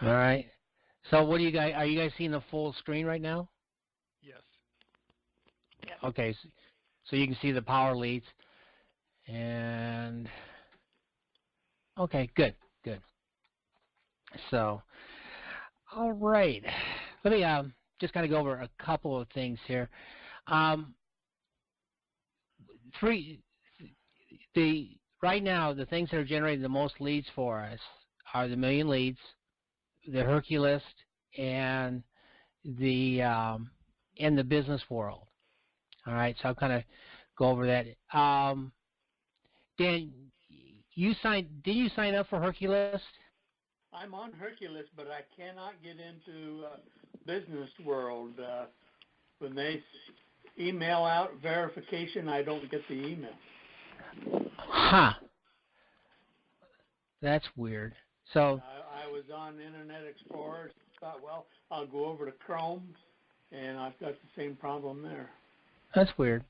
All right. So what do you guys? Are you guys seeing the full screen right now? Yes. Yep. Okay. So you can see the power leads. And okay, good. So, all right. Let me just kind of go over a couple of things here. Right now the things that are generating the most leads for us are the million leads, the Herculist, and the business world. All right, so I'll kind of go over that. Dan, did you sign up for Herculist? I'm on Herculist, but I cannot get into business world. When they email out verification, I don't get the email. Huh. That's weird. So I was on Internet Explorer, thought, well, I'll go over to Chrome, and I've got the same problem there. That's weird.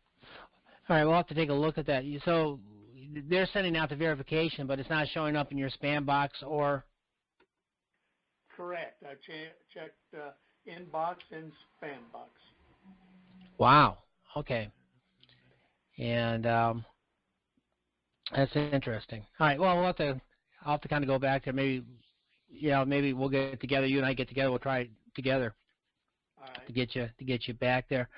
All right, we'll have to take a look at that. So they're sending out the verification, but it's not showing up in your spam box or... Correct. I checked inbox and spam box. Wow. Okay. And that's interesting. All right. Well, I'll have to kind of go back there. Maybe we'll get together. You and I get together. We'll try it together. All right. To get you back there.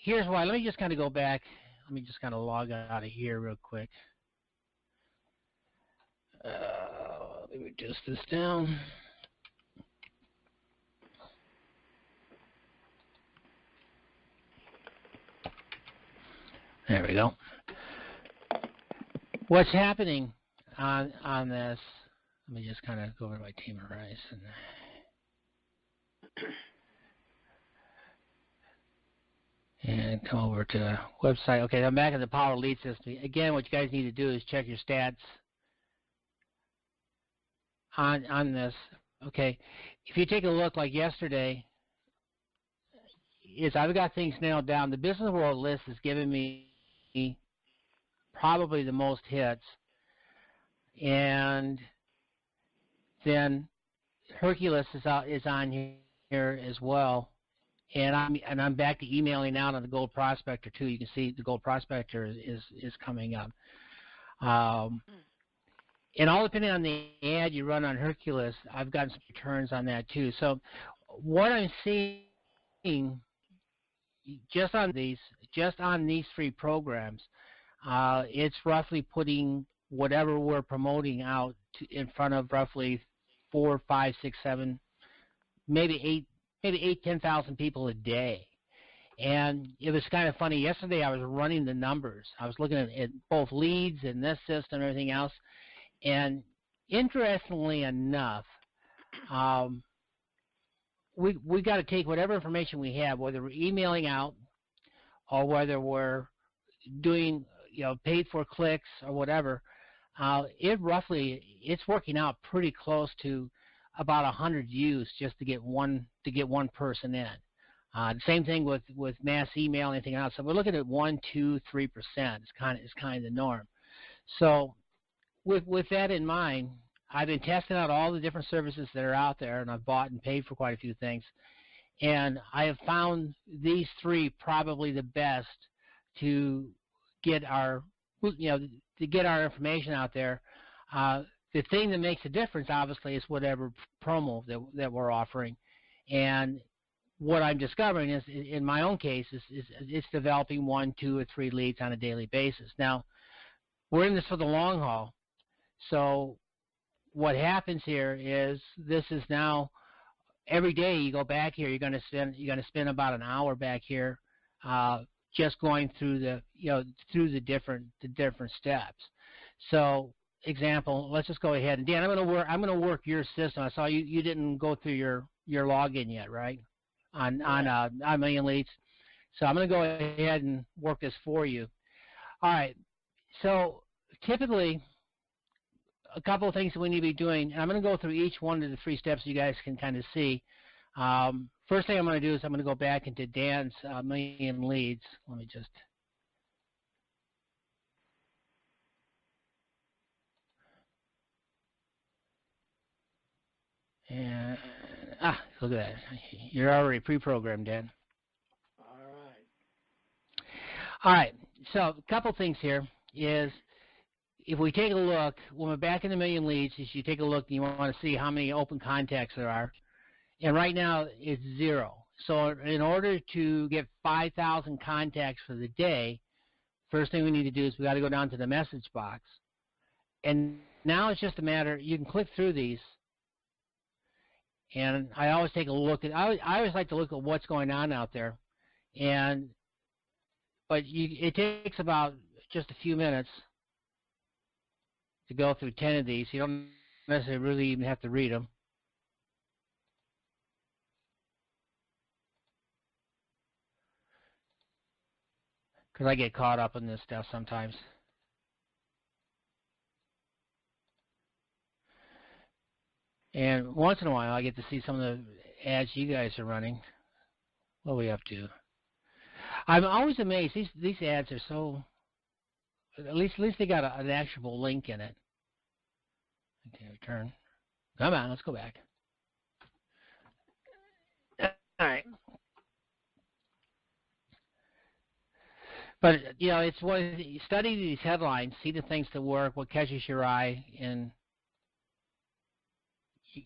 Here's why. Let me just kind of go back. Let me just kind of log out of here real quick. Let me adjust this down. There we go. What's happening on this? Let me just kind of go over to my team horizon. And come over to the website. Okay, I'm back in the Power Lead System. Again, what you guys need to do is check your stats on this. Okay, if you take a look like yesterday, I've got things nailed down. The Business World list is giving me probably the most hits, and then Herculist is on here as well. And I'm back to emailing out on the Gold Prospector too. You can see the Gold Prospector is coming up. And all depending on the ad you run on Herculist, I've gotten some returns on that too. So what I'm seeing just on these three programs, it's roughly putting whatever we're promoting out in front of roughly 4, 5, 6, 7, maybe 10,000 people a day. And it was kind of funny. Yesterday I was running the numbers. I was looking at both leads and this system and everything else. And interestingly enough, we got to take whatever information we have, whether we're emailing out or whether we're doing paid for clicks or whatever. It's working out pretty close to about 100 views just to get one person in. The same thing with mass email and anything else. So we're looking at 1, 2, 3%. It's kind of the norm. So with that in mind, I've been testing out all the different services that are out there, and I've bought and paid for quite a few things. And I have found these three probably the best to get our information out there. The thing that makes a difference, obviously, is whatever promo that we're offering. And what I'm discovering is, in my own case, is it's developing 1, 2, or 3 leads on a daily basis. Now, we're in this for the long haul. So what happens here is this is now every day you go back here, you're going to spend about an hour back here, just going through the different steps. So, example, let's just go ahead and Dan, I'm going to work your system. I saw you didn't go through your login yet, right? On Million Leads. So I'm going to go ahead and work this for you. All right. So typically, a couple of things that we need to be doing, and I'm going to go through each one of the 3 steps so you guys can kind of see. First thing I'm going to do is I'm going to go back into Dan's Million Leads. Let me just... And look at that. You're already pre-programmed, Dan. All right. All right. So a couple things here is if we take a look, when we're back in the million leads, is you take a look and you want to see how many open contacts there are. And right now it's 0. So in order to get 5,000 contacts for the day, first thing we need to do is we got to go down to the message box. And now it's just a matter, you can click through these. And I always take a look at, I always like to look at what's going on out there. But it takes about just a few minutes to go through 10 of these. You don't necessarily really even have to read them. Because I get caught up in this stuff sometimes. And once in a while I get to see some of the ads you guys are running. What are we up to? I'm always amazed. These ads are so, at least they got an actual link in it. Okay, return. Come on, let's go back. All right. But, you know, it's what you study these headlines, see the things that work, what catches your eye, and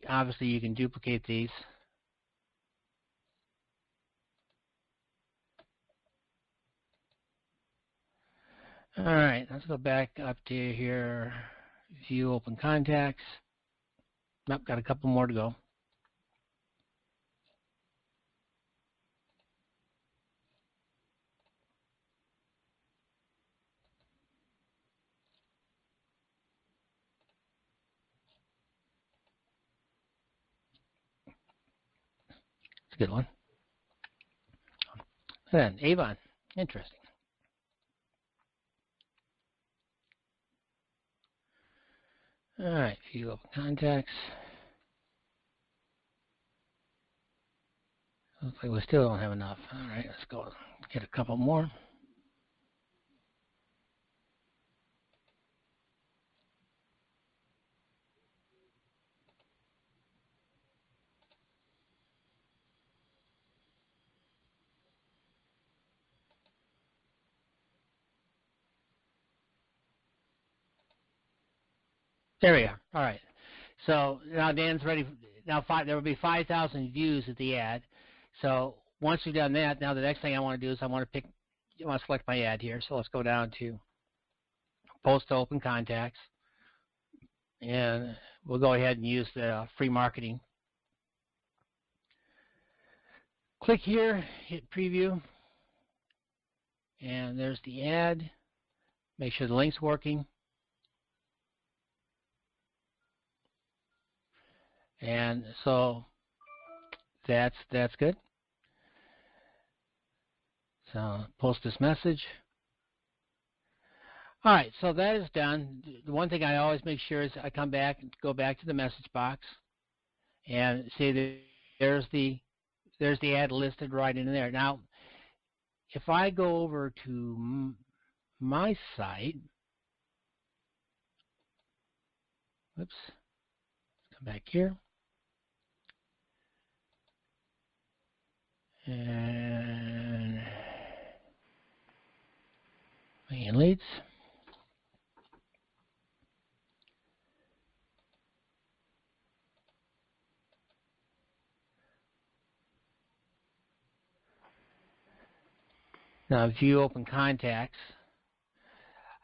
obviously you can duplicate these. All right, let's go back up to here, view open contacts. Nope, got a couple more to go. It's a good one. Then Avon, interesting. All right, view open contacts. Looks like we still don't have enough. All right, let's go get a couple more. There we are. All right. So now Dan's ready. Now there will be 5,000 views of the ad. So once we've done that, now the next thing I want to do is I want to select my ad here. So let's go down to post to open contacts, and we'll go ahead and use the free marketing. Click here, hit preview, and there's the ad. Make sure the link's working. And so that's good. So post this message. All right, so that is done. The one thing I always make sure is I go back to the message box, and see that there's the ad listed right in there. Now, if I go over to my site, whoops, come back here. And main leads. Now view open contacts.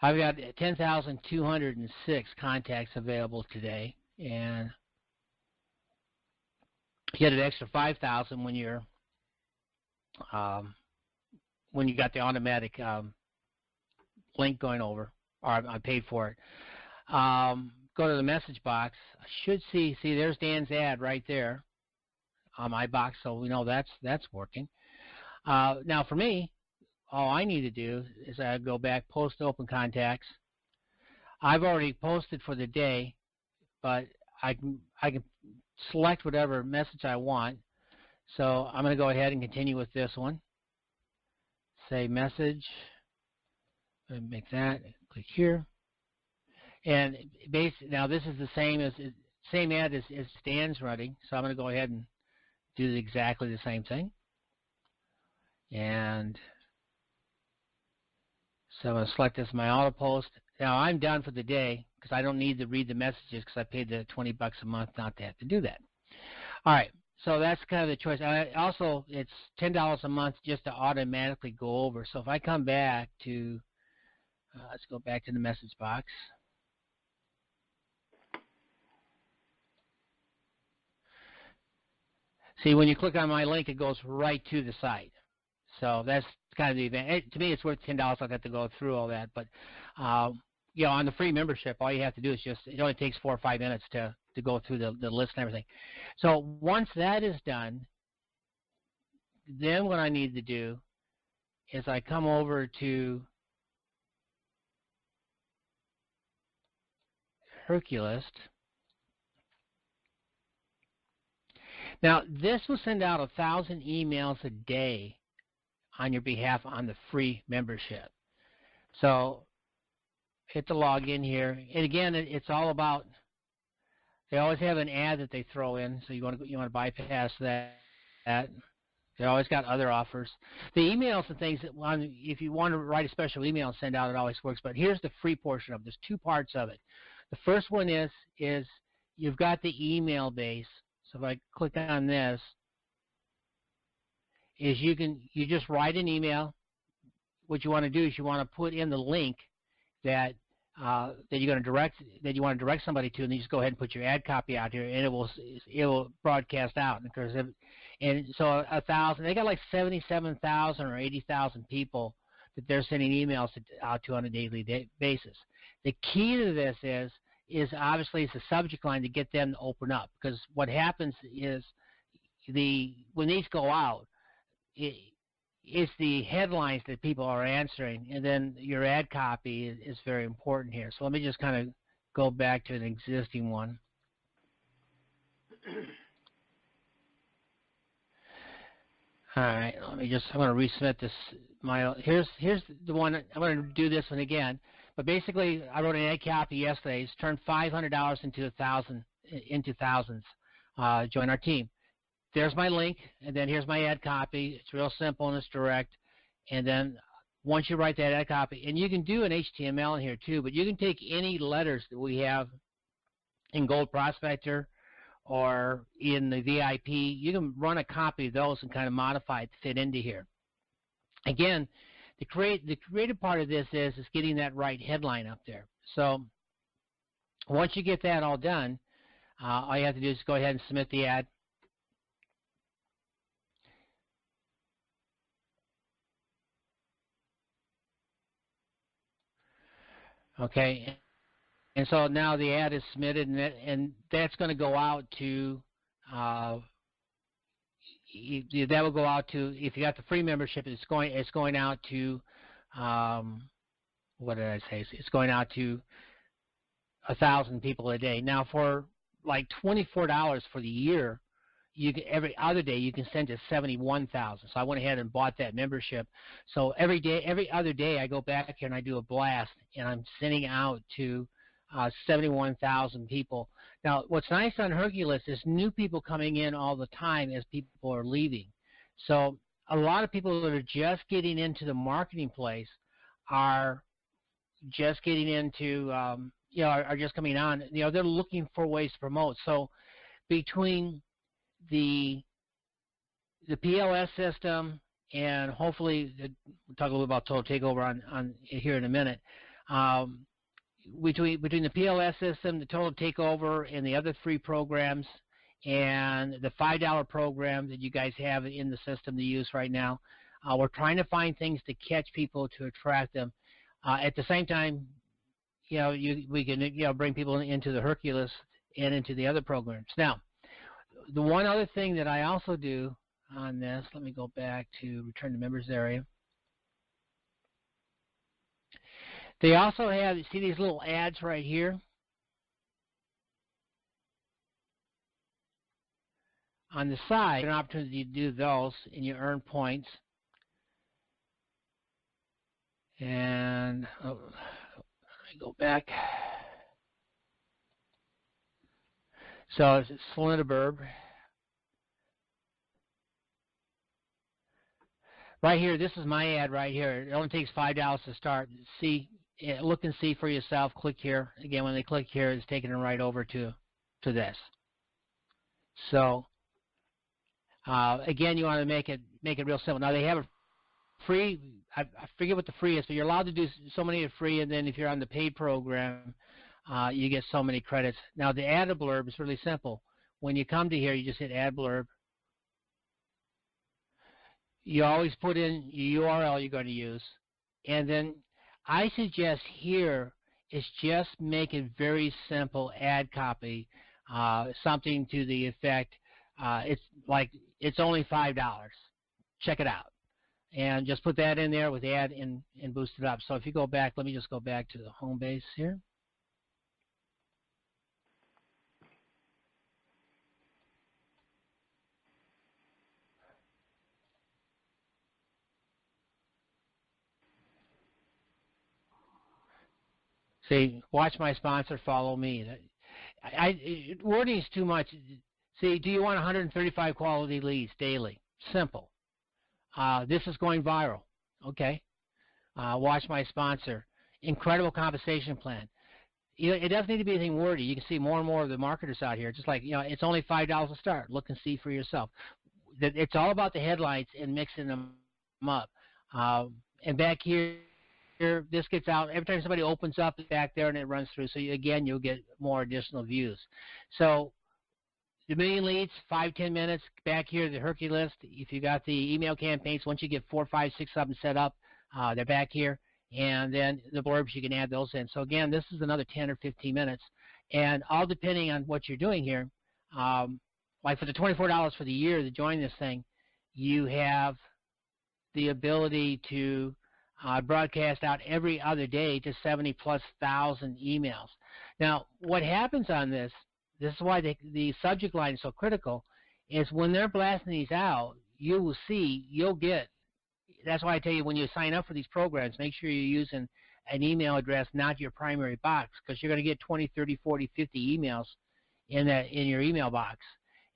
I've got 10,206 contacts available today, and you get an extra 5,000 when you got the automatic link going over, or I paid for it. Go to the message box. I should see there's Dan's ad right there on my box, so we know that's working. Now for me, all I need to do is I go back, post to open contacts. I've already posted for the day, but I can select whatever message I want. So I'm going to go ahead and continue with this one. Say message, make that, click here. And now this is the same as same ad as Stan's running, so I'm going to go ahead and do exactly the same thing. And so I'm going to select this as my auto post. Now I'm done for the day because I don't need to read the messages because I paid the $20 a month not to have to do that. All right, so that's kind of the choice. Also, it's $10 a month just to automatically go over. So if I come back to, let's go back to the message box. See, when you click on my link, it goes right to the site. So that's kind of the event. To me, it's worth $10. I don't have to go through all that. But, you know, on the free membership, all you have to do is just, it only takes 4 or 5 minutes to go through the list and everything. So once that is done, then what I need to do is I come over to Herculist. Now, this will send out 1,000 emails a day on your behalf on the free membership. So hit the login here, and again, it's all about. They always have an ad that they throw in, so you want to bypass that. They always got other offers. The emails and things that if you want to write a special email and send out, it always works. But here's the free portion of it. There's 2 parts of it. The first one is you've got the email base. So if I click on this, is you just write an email. What you want to do is you want to put in the link that you want to direct somebody to, and then you just go ahead and put your ad copy out here, and it will broadcast out. And so 1,000, they got like 77,000 or 80,000 people that they're sending emails out to on a daily basis. The key to this is obviously it's the subject line to get them to open up, because what happens is when these go out, it's the headlines that people are answering, and then your ad copy is very important here. So let me just kind of go back to an existing one. All right, I'm going to resubmit this. Here's the one. I'm going to do this one again. But basically, I wrote an ad copy yesterday. It's turned $500 into thousands. Join our team. There's my link, and then here's my ad copy. It's real simple and it's direct. And then once you write that ad copy, and you can do an HTML in here too, but you can take any letters that we have in Gold Prospector or in the VIP. You can run a copy of those and kind of modify it to fit into here. Again, the creative part of this is getting that right headline up there. So once you get that all done, all you have to do is go ahead and submit the ad. Okay, and so now the ad is submitted, and that's going to go out to. That will go out to, if you got the free membership, it's going out to. What did I say? It's going out to 1,000 people a day. Now, for like $24 for the year, every other day you can send to 71,000. So I went ahead and bought that membership. So every other day I go back here and I do a blast, and I'm sending out to 71,000 people. Now, what's nice on Herculist is new people coming in all the time as people are leaving. So a lot of people that are just getting into the marketing place are just getting into, are just coming on. They're looking for ways to promote. So between the PLS system, and hopefully we'll talk a little about Total Takeover on here in a minute. Between the PLS system, the Total Takeover, and the other free programs, and the $5 program that you guys have in the system to use right now, we're trying to find things to catch people, to attract them. At the same time, we can bring people into the Herculist and into the other programs. Now, the one other thing that I also do on this, let me go back to return to members area. They also have, see these little ads right here? On the side, an opportunity to do those, and you earn points. And let me go back. So it's Slinderberg. Right here, this is my ad right here. It only takes $5 to start. See, look and see for yourself. Click here. Again, when they click here, it's taking them right over to this. So again, you want to make it real simple. Now they have a free. I forget what the free is, but you're allowed to do so many are free, and then if you're on the paid program, you get so many credits. Now the add a blurb is really simple. When you come to here, you just hit add blurb. You always put in your URL you're going to use, and then I suggest here is just make it very simple. Ad copy, something to the effect. It's only $5. Check it out, and just put that in there with ad and boost it up. So if you go back, let me just go back to the home base here. See, watch my sponsor, follow me. Wording is too much. See, do you want 135 quality leads daily? Simple. This is going viral. Okay. Watch my sponsor. Incredible compensation plan. It doesn't need to be anything wordy. You can see more and more of the marketers out here. Just like, it's only $5 to start. Look and see for yourself. It's all about the headlines and mixing them up. And back here, this gets out every time somebody opens up back there and it runs through. So again, you'll get more additional views. So the million leads, 5-10 minutes. Back here, the Herculist. If you got the email campaigns, once you get 4, 5, 6 of them set up, they're back here. And then the blurbs, you can add those in. So again, this is another 10 or 15 minutes, and all depending on what you're doing here. Like for the $24 for the year to join this thing, you have the ability to broadcast out every other day to 70+ thousand emails. Now, what happens on this is why the subject line is so critical, is when they're blasting these out, you will see, you'll get, that's why I tell you when you sign up for these programs, make sure you're using an email address, not your primary box, because you're going to get 20, 30, 40, 50 emails in your email box.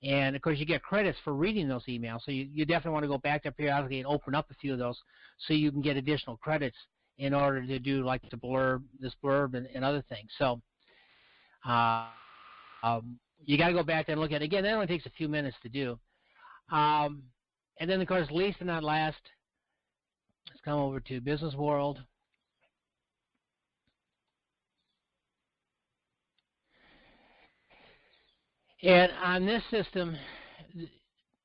And, of course, you get credits for reading those emails, so you definitely want to go back there periodically and open up a few of those so you can get additional credits in order to do, like, this blurb and other things. So you got to go back there and look at it. Again, that only takes a few minutes to do. And then, of course, least and not last, let's come over to Business World. And on this system,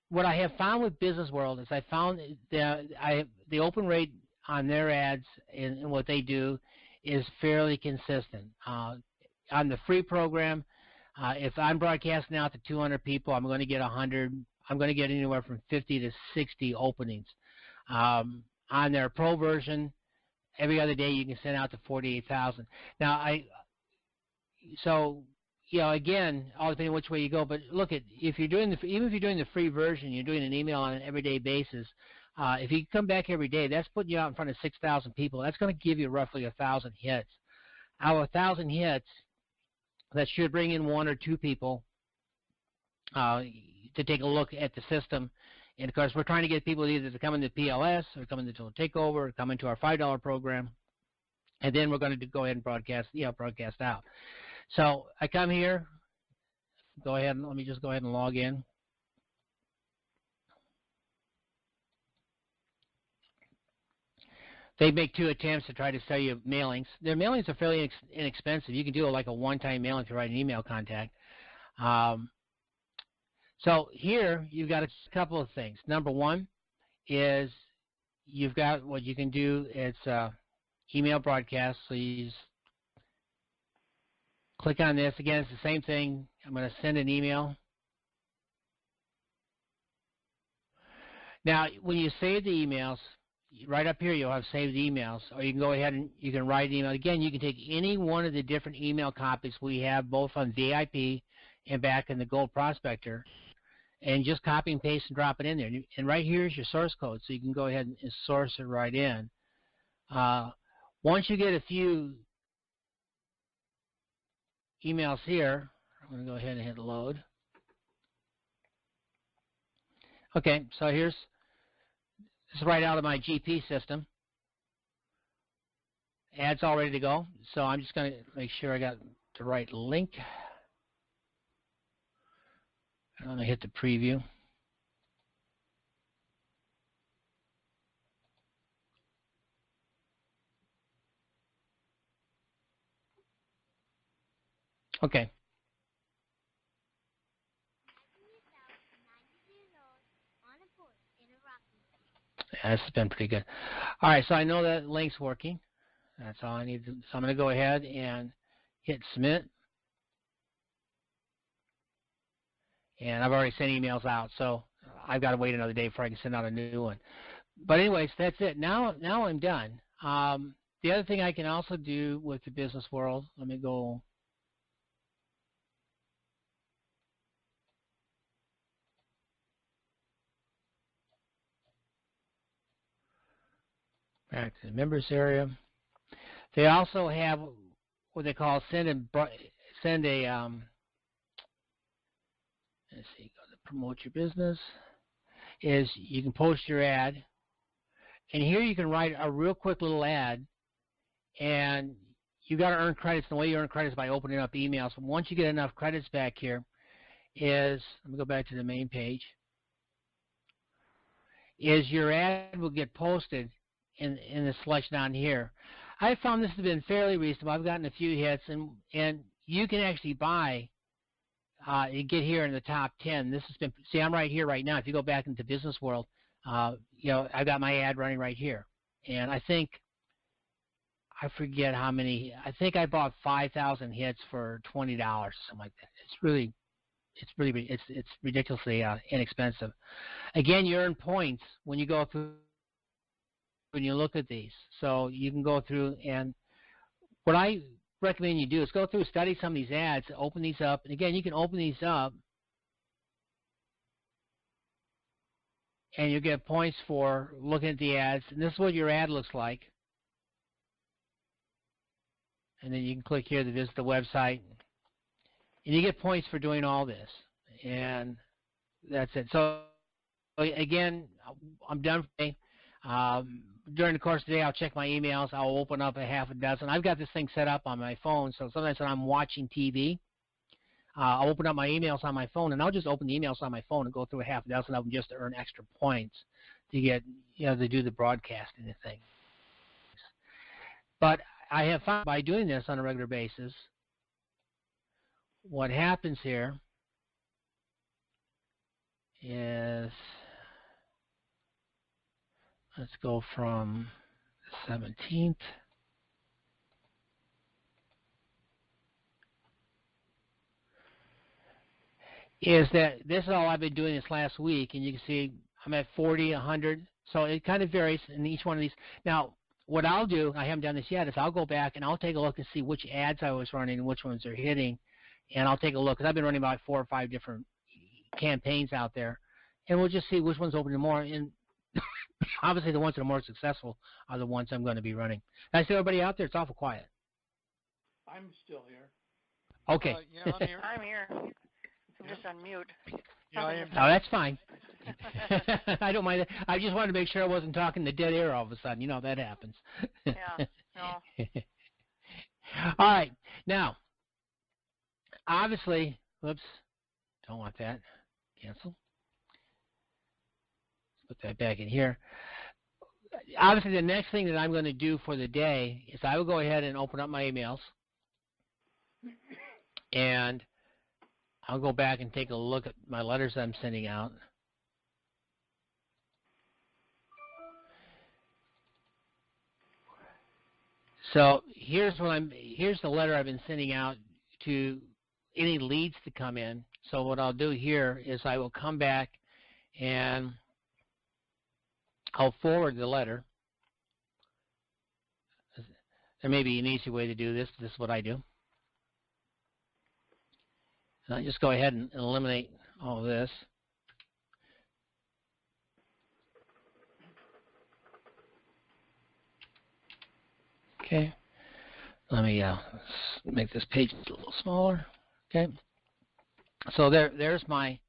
what I have found with Business World is I found the open rate on their ads and what they do is fairly consistent. On the free program, if I'm broadcasting out to 200 people, I'm going to get 100. I'm going to get anywhere from 50 to 60 openings. On their pro version, every other day you can send out to 48,000. Now, again, all depending on which way you go. But look at even if you're doing the free version, you're doing an email on an everyday basis. If you come back every day, that's putting you out in front of 6,000 people. That's going to give you roughly 1,000 hits. Out of 1,000 hits, that should bring in 1 or 2 people to take a look at the system. And of course, we're trying to get people either to come into PLS or come into Total Takeover or come into our $5 program, and then we're going to go ahead and broadcast out. So I come here, let me just go ahead and log in. They make 2 attempts to try to sell you mailings. Their mailings are fairly inexpensive. You can do like a one-time mailing to write an email contact. So here you've got a couple of things. Number one is you've got what you can do. It's email broadcast. So you just click on this. Again, it's the same thing. I'm going to send an email. Now, when you save the emails, right up here you'll have saved emails, or you can go ahead and you can write an email. Again, you can take any one of the different email copies we have both on VIP and back in the Gold Prospector, and just copy and paste and drop it in there. And right here is your source code, so you can go ahead and source it right in. Once you get a few emails here, I'm going to go ahead and hit load. Okay, so this is right out of my GP system. Ads all ready to go. So I'm just going to make sure I got the right link. I'm going to hit the preview. Okay. Yeah, this has been pretty good. All right, so I know that link's working. That's all I need. So I'm going to go ahead and hit submit. And I've already sent emails out, so I've got to wait another day before I can send out a new one. But anyways, that's it. Now I'm done. The other thing I can also do with the business world, let me go. Back to the members area. They also have what they call send a let's see, go to promote your business. Is you can post your ad, and here you can write a real quick little ad, and you got to earn credits. The way you earn credits is by opening up emails. But once you get enough credits back here, let me go back to the main page. Is your ad will get posted in the selection down here. I found this has been fairly reasonable. I've gotten a few hits, and you can actually buy. You get here in the top 10. This has been. See, I'm right here right now. If you go back into business world, I've got my ad running right here, and I think I forget how many. I think I bought 5,000 hits for $20, something like that. It's ridiculously inexpensive. Again, you earn points when you go through. When you look at these, so you can go through, and what I recommend you do is go through, study some of these ads, open these up, and again, you can open these up, and you get points for looking at the ads, and this is what your ad looks like, and then you can click here to visit the website, and you get points for doing all this, and that's it. So again, I'm done for today. During the course of the day, I'll check my emails. I'll open up a half a dozen. I've got this thing set up on my phone, so sometimes when I'm watching TV, I'll open up my emails on my phone, and I'll just open the emails on my phone and go through a half a dozen of them just to earn extra points to get, to do the broadcasting and things. But I have found by doing this on a regular basis, what happens here is, let's go from the 17th. Is that this is all I've been doing this last week, and you can see I'm at 40, 100. So it kind of varies in each one of these. Now, what I'll do, I haven't done this yet, is I'll go back and I'll take a look and see which ads I was running and which ones are hitting. And I'll take a look, because I've been running about 4 or 5 different campaigns out there. And we'll just see which one's opening more. And obviously, the ones that are more successful are the ones I'm going to be running. Did I see everybody out there? It's awful quiet. I'm still here. Okay. I'm here. I'm here. I'm just on mute. Yeah, I am. Oh, that's fine. I don't mind that. I just wanted to make sure I wasn't talking to dead air all of a sudden. That happens. Yeah, no. All right. Now, obviously, whoops, don't want that. Cancel. Put that back in here. Obviously, the next thing that I'm going to do for the day is I will go ahead and open up my emails, and I'll go back and take a look at my letters I'm sending out. So here's the letter I've been sending out to any leads to come in. So what I'll do here is I will come back and I'll forward the letter. There may be an easy way to do this. This is what I do. And I just go ahead and eliminate all of this. Okay. Let me make this page a little smaller. Okay. So there's my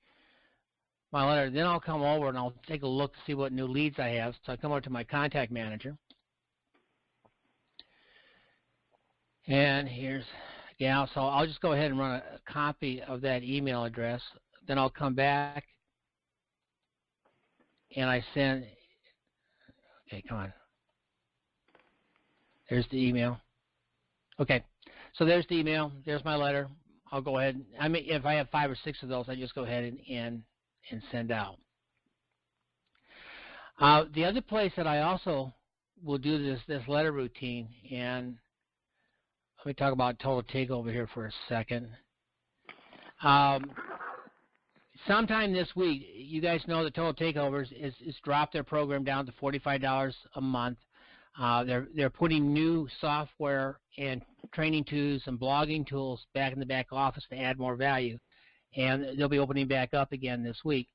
letter. Then I'll come over and I'll take a look to see what new leads I have. So I come over to my contact manager. And here's gal. So I'll just go ahead and run a copy of that email address. Then I'll come back and I send, okay, come on. There's the email. Okay, so there's the email. There's my letter. I'll go ahead. I mean, if I have 5 or 6 of those, I just go ahead and send out. The other place that I also will do this letter routine, and let me talk about total takeover here for a second. Sometime this week, you guys know that Total Takeovers is dropped their program down to $45 a month. They're putting new software and training tools and blogging tools back in the back office to add more value, and they'll be opening back up again this week.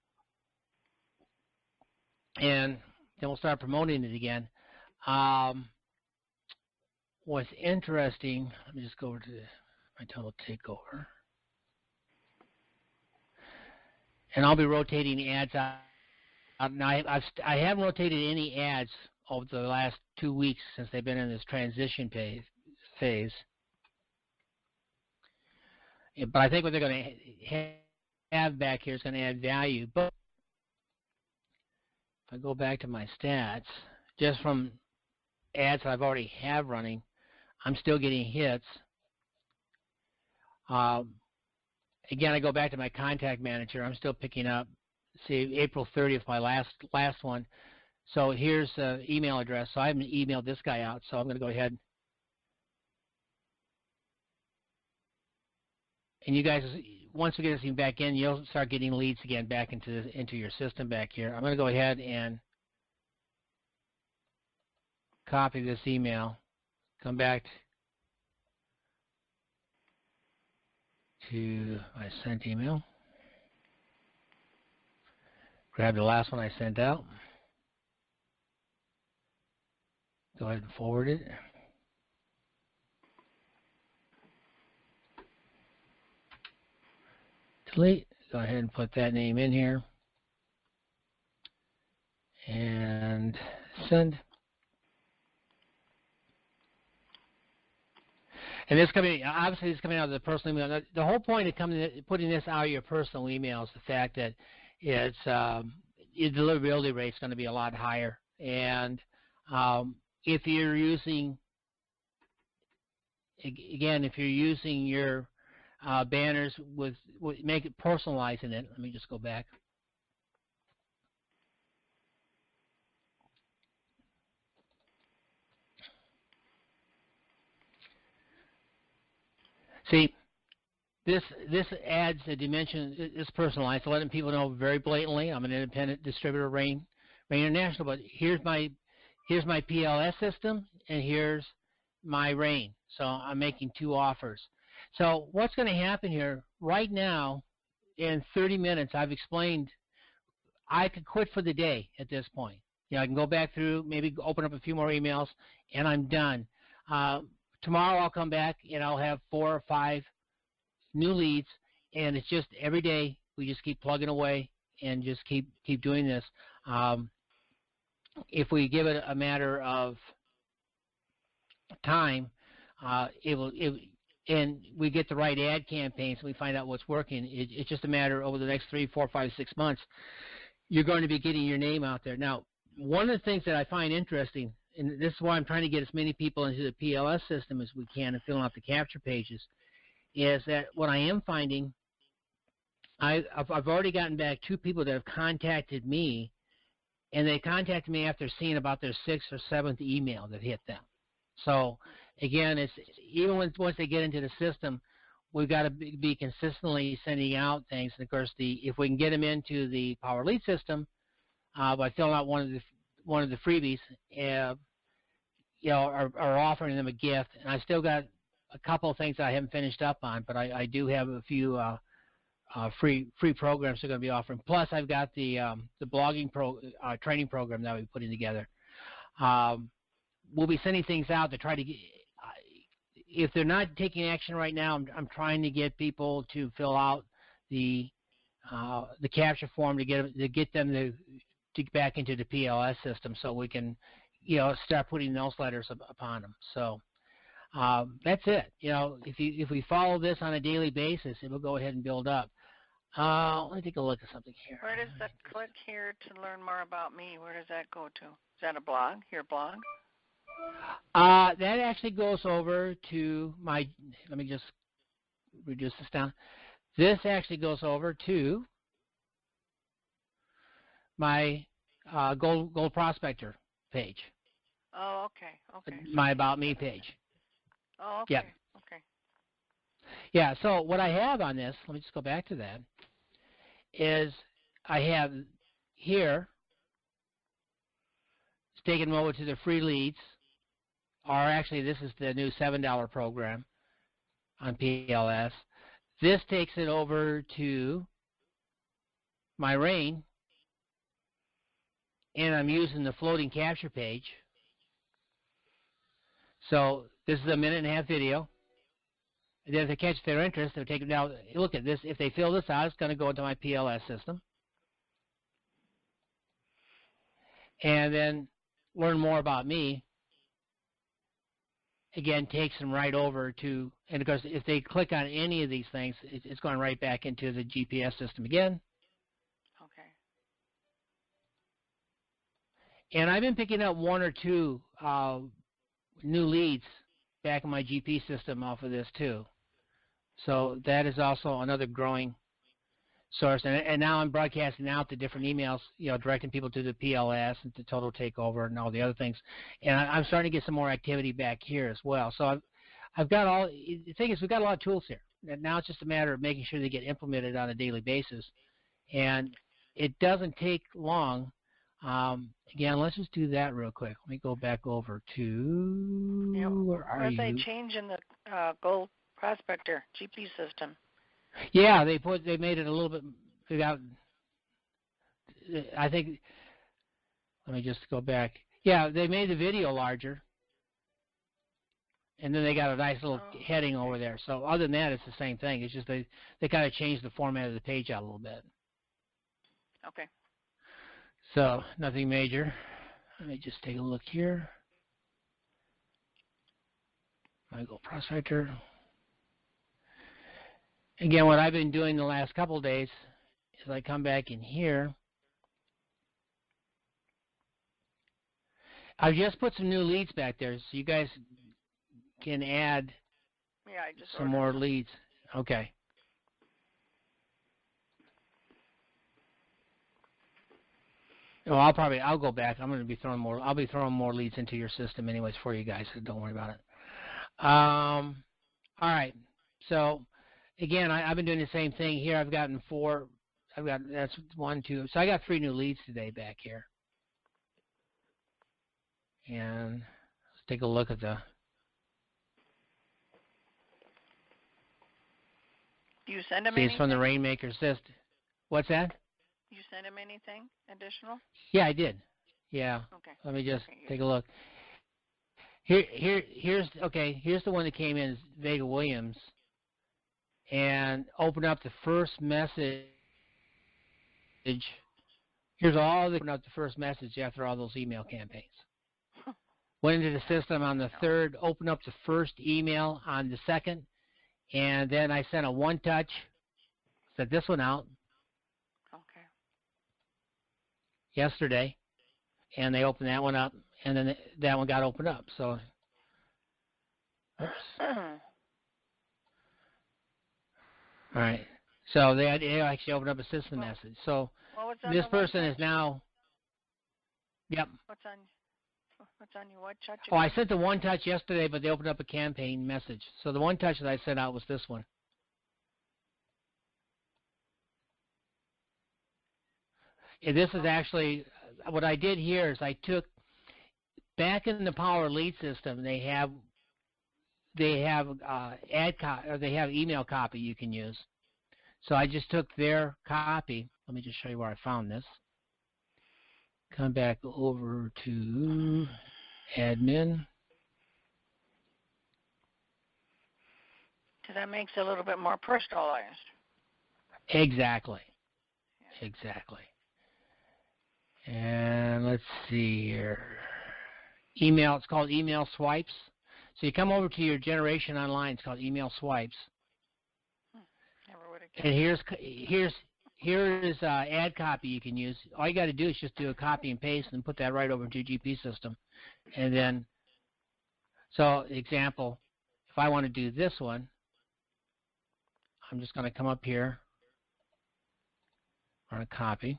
And then we'll start promoting it again. What's interesting, let me just go over to my Total Takeover. And I'll be rotating ads out. Now, I haven't rotated any ads over the last 2 weeks since they've been in this transition phase. But I think what they're going to have back here is going to add value. But if I go back to my stats, just from ads that I've already have running, I'm still getting hits. Again, I go back to my contact manager. I'm still picking up. See, April 30th, my last one. So here's the email address. So I haven't emailed this guy out. So I'm going to go ahead. And you guys, once we get this thing back in, you'll start getting leads again back into your system back here. I'm going to go ahead and copy this email. Come back to my sent email. Grab the last one I sent out. Go ahead and forward it. Delete. Go ahead and put that name in here. And send. And this coming, obviously, this is coming out of the personal email. The whole point of putting this out of your personal email is the fact that it's your deliverability rate is going to be a lot higher. And if you're using, again, if you're using your banners make it personalizing it. Let me just go back. See, this adds a dimension. It's personalized, letting people know very blatantly. I'm an independent distributor, Rain International, but here's my PLS system, and here's my Rain. So I'm making 2 offers. So what's going to happen here right now? In 30 minutes, I've explained. I could quit for the day at this point. You know, I can go back through, maybe open up a few more emails, and I'm done. Tomorrow I'll come back and I'll have 4 or 5 new leads, and it's just every day we just keep plugging away and just keep doing this. If we give it a matter of time, and we get the right ad campaigns and we find out what's working. It's just a matter over the next 3, 4, 5, 6 months, you're going to be getting your name out there. Now, one of the things that I find interesting, and this is why I'm trying to get as many people into the PLS system as we can and filling out the capture pages, is that what I am finding, I've already gotten back 2 people that have contacted me, and they contacted me after seeing about their 6th or 7th email that hit them. So again, it's even once they get into the system, we've got to be consistently sending out things. And of course, if we can get them into the Power Lead system by filling out one of the freebies, you know, are offering them a gift. And I still got a couple of things that I haven't finished up on, but I do have a few free programs they're going to be offering. Plus, I've got the blogging training program that we're putting together. We'll be sending things out to try to get. If they're not taking action right now, I'm trying to get people to fill out the capture form to get them to get back into the PLS system, so we can, start putting those letters upon them. So that's it. If we follow this on a daily basis, it will go ahead and build up. Let me take a look at something here. Where does the click here to learn more about me? Where does that go to? Is that a blog? Your blog? That actually goes over to my. Let me just reduce this down. This actually goes over to my Gold Prospector page. Oh, okay. Okay. My About Me page. Oh, okay. Yep. Okay. Yeah, so what I have on this, let me just go back to that, is I have here, it's taking them over to the free leads, or actually this is the new $7 program on PLS. This takes it over to my RAIN, and I'm using the floating capture page. So this is a 1.5-minute video. And then if they catch their interest, they'll take it down. Look at this. If they fill this out, it's going to go into my PLS system. And then learn more about me. Again, takes them right over to, and of course, if they click on any of these things, it's going right back into the GPS system again. Okay. And I've been picking up 1 or 2 new leads back in my GP system off of this too. So that is also another growing source. And now I'm broadcasting out the different emails, directing people to the PLS and to Total Takeover and all the other things. And I'm starting to get some more activity back here as well. So I've got all, the thing is, we've got a lot of tools here. And now it's just a matter of making sure they get implemented on a daily basis. And it doesn't take long. Again, let's just do that real quick. Let me go back over to, where are you? What are they changing the Gold Prospector GP system? Yeah, they made it a little bit. I think. Let me just go back. Yeah, they made the video larger, and then they got a nice little heading over there. So other than that, it's the same thing. It's just they kind of changed the format of the page out a little bit. Okay. So nothing major. Let me just take a look here. Gold Prospector. Again, what I've been doing the last couple of days is I come back in here. I've just put some new leads back there, so you guys can add some more leads. Okay. Well, I'll go back. I'm going to be throwing more. I'll be throwing more leads into your system anyways for you guys, so don't worry about it. All right. So again, I've been doing the same thing here. I've gotten 4. That's 1, 2. So I got 3 new leads today back here. And let's take a look at the. Do you send them anything? anything? It's from the Rainmaker system. What's that? You send them anything additional? Yeah, I did. Yeah. Okay. Let me just take a look. Here's the one that came in, Vega Williams, and open up the first message. Here's all the open up the first message after all those email campaigns. Went into the system on the 3rd, opened up the first email on the 2nd, and then I sent a one-touch, sent this one out. Okay. Yesterday, and they opened that one up, and then that one got opened up. So, oops. All right. So they actually opened up a system message. So this person is now. Yep. What's on your what touch? Oh, I sent the one touch yesterday, but they opened up a campaign message. So the one touch that I sent out was this one. And this is actually what I did here is I took back in the Power Lead system. They have email copy you can use. So I just took their copy. Let me just show you where I found this. Come back over to admin. So that makes it a little bit more personalized. Exactly. Exactly. And let's see here. Email, it's called email swipes. So you come over to your generation online, it's called email swipes. Never would have guessed. And here is ad copy you can use. All you got to do is just do a copy and paste and put that right over into your GP system. And then, so example, if I want to do this one, I'm just going to come up here, run a copy,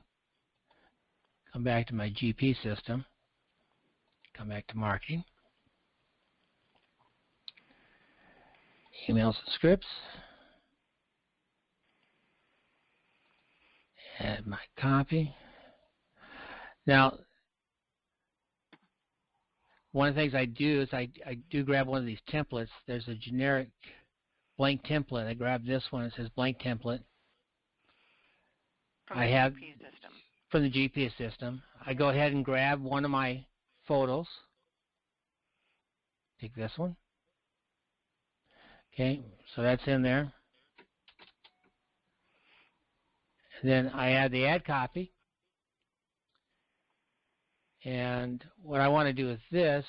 come back to my GP system, come back to marketing, emails and scripts, add my copy. Now, one of the things I do is I do grab one of these templates. There's a generic blank template. I grab this one. It says blank template. From I the have GP system. from the GPS system. I go ahead and grab one of my photos. Take this one. Okay, so that's in there. And then I add the ad copy. And what I want to do with this,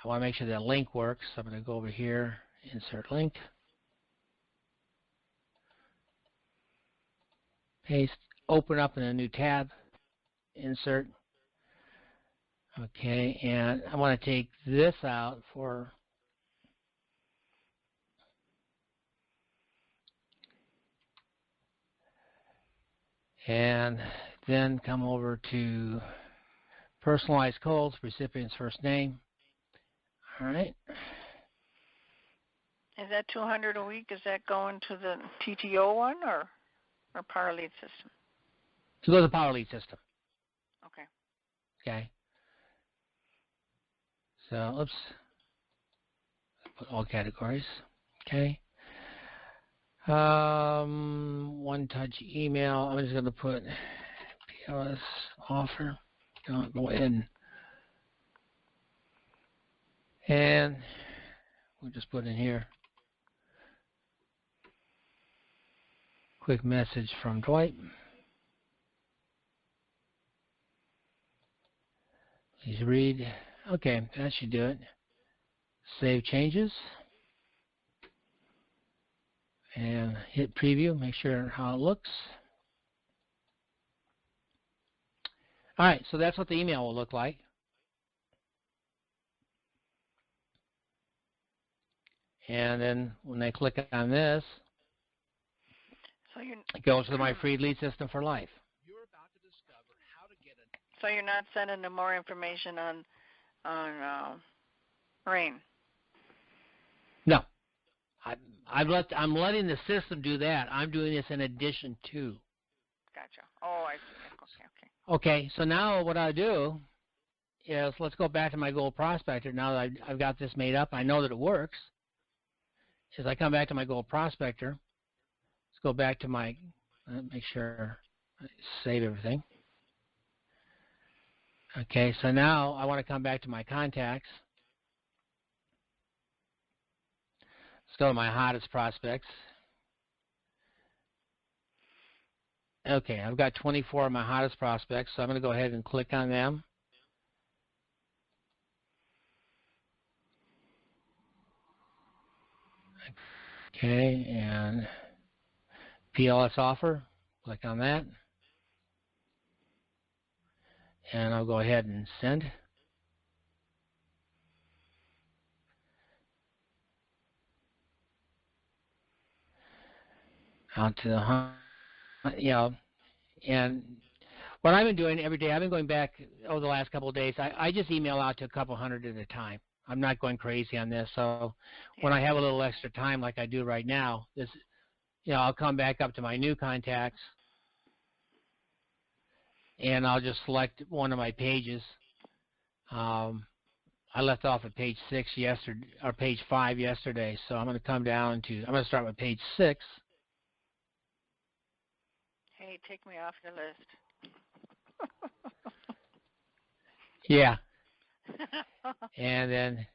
I want to make sure that link works. So I'm going to go over here, insert link, paste, open up in a new tab, insert. Okay, and I want to take this out for and then come over to personalized codes, recipient's first name. All right. Is that 200 a week? Is that going to the TTO one or Power Lead system? So go to the Power Lead system. Okay. Okay. So, oops. Put all categories. Okay. One touch email. I'm just going to put PLS offer. Go ahead and we'll just put in here. Quick message from Dwight. Please read. Okay, that should do it. Save changes. And hit preview. Make sure how it looks. All right, so that's what the email will look like. And then when I click on this, So it goes to my free lead system for life. So you're not sending them more information on rain. No, I'm letting the system do that. I'm doing this in addition to. Gotcha. Oh, I see. Okay. Okay, so now what I do is let's go back to my Gold Prospector. Now that I've got this made up, I know that it works. As I come back to my Gold Prospector, let's go back to my, make sure I save everything. Okay, so now I want to come back to my contacts. Let's go to my hottest prospects. Okay, I've got 24 of my hottest prospects, so I'm going to go ahead and click on them. Okay, and PLS offer, click on that. And I'll go ahead and send. Out to the, and what I've been doing every day, I've been going back over the last couple of days, I just email out to a couple hundred at a time. I'm not going crazy on this, so when I have a little extra time like I do right now, this, I'll come back up to my new contacts, and I'll just select one of my pages. I left off at page 6 yesterday, or page 5 yesterday, so I'm going to come down to, I'm going to start with page 6. Hey, take me off your list. Yeah. And then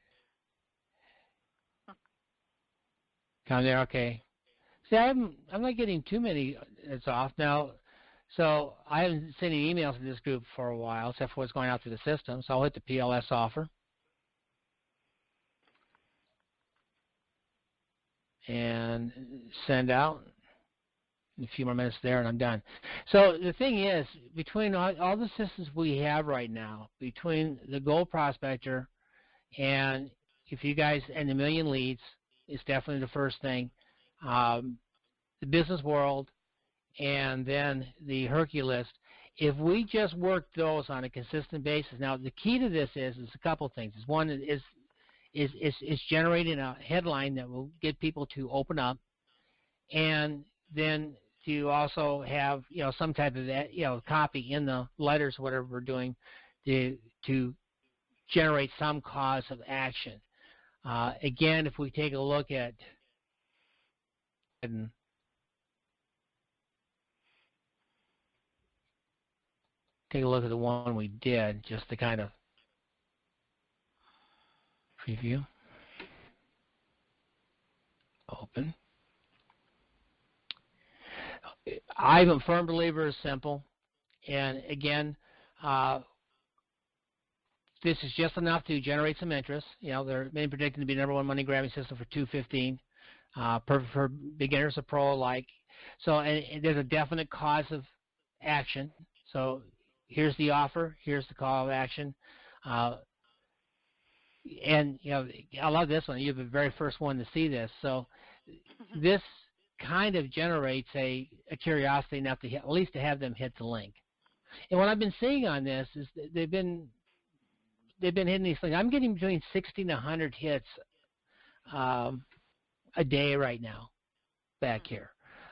I'm there. Okay. See, I'm not getting too many. It's off now. So I haven't sent any emails to this group for a while, except for what's going out through the system. So I'll hit the PLS offer. And send out. A few more minutes there, and I'm done. So the thing is, between all the systems we have right now, between the Gold Prospector and if you guys and the million leads, it's definitely the first thing. The Business World, and then the Herculist. If we just work those on a consistent basis, now the key to this is a couple of things. One is generating a headline that will get people to open up, and then to also have some type of copy in the letters, whatever we're doing, to generate some cause of action. Again, if we take a look at the one we did, just to kind of preview. Open. I'm a firm believer it's simple. And again, this is just enough to generate some interest. They're being predicted to be number one money grabbing system for 215. Perfect for beginners or pro alike. So, and there's a definite cause of action. So here's the offer. Here's the call of action. And I love this one. You're the very first one to see this. So this kind of generates a curiosity enough to at least to have them hit the link. And what I've been seeing on this is they've been hitting these things. I'm getting between 60 and 100 hits a day right now back here.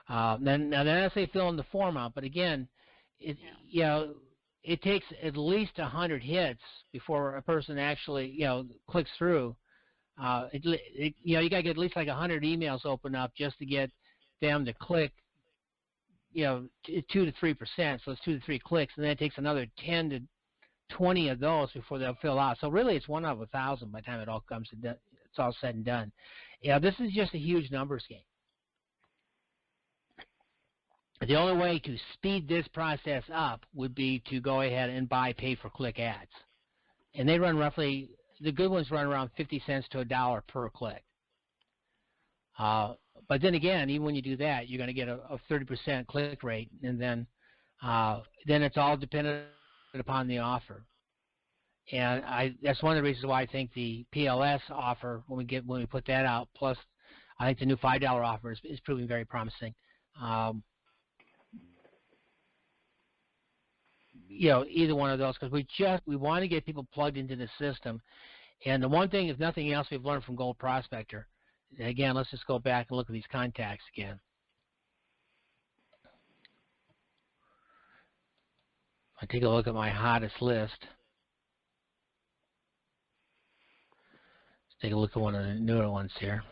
Then I say fill in the form out, but again, it takes at least 100 hits before a person actually clicks through. You got to get at least like 100 emails open up just to get them to click. 2 to 3%, so it's 2 to 3 clicks, and then it takes another 10 to 20 of those before they'll fill out. So really, it's 1 out of 1,000 by the time it all comes to it's all said and done. This is just a huge numbers game. The only way to speed this process up would be to go ahead and buy pay-per-click ads, and they run roughly. The good ones run around 50 cents to $1 per click. But then again, even when you do that, you're going to get a 30% click rate, and then it's all dependent upon the offer. And that's one of the reasons why I think the PLS offer, when we put that out, plus I think the new $5 offer is proving very promising. Either one of those, because we want to get people plugged into the system. And the one thing, if nothing else, we've learned from Gold Prospector. Again, let's just go back and look at these contacts again. I take a look at my hottest list. Let's take a look at one of the newer ones here.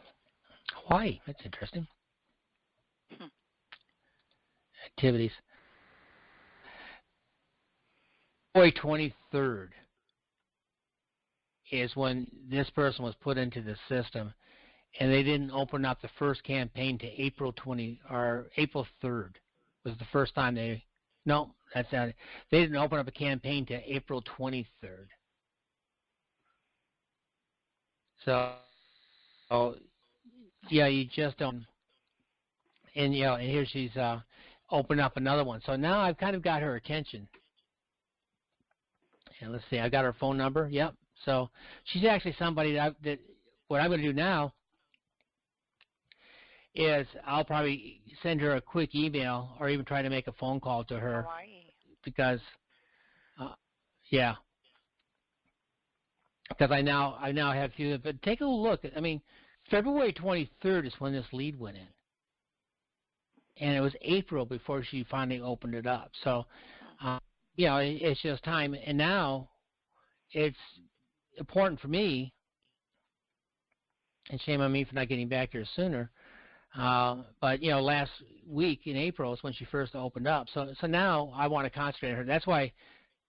Hawaii, that's interesting. Activities. February 23rd is when this person was put into the system. And they didn't open up the first campaign to April 3rd was the first time they. No, that's not it. They didn't open up a campaign to April 23rd. So, you just don't. And and here she's opened up another one. So now I've kind of got her attention. And let's see, I got her phone number. Yep. So she's actually somebody that what I'm going to do now is I'll probably send her a quick email or even try to make a phone call to her. Hawaii. Because I now have few. But take a look. I mean, February 23rd is when this lead went in, and it was April before she finally opened it up. So, it's just time. And now it's important for me, and shame on me for not getting back here sooner. But last week in April is when she first opened up. So now I want to concentrate on her. That's why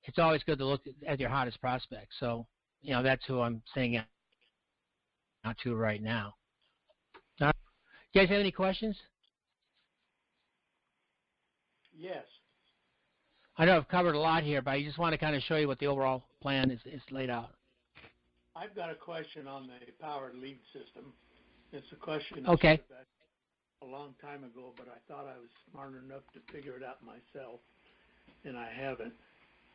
it's always good to look at your hottest prospects. So that's who I'm saying out to right now. You guys have any questions? Yes. I know I've covered a lot here, but I just want to kind of show you what the overall plan is laid out. I've got a question on the powered lead system. It's a question Okay. I should have asked a long time ago, but I thought I was smart enough to figure it out myself, and I haven't.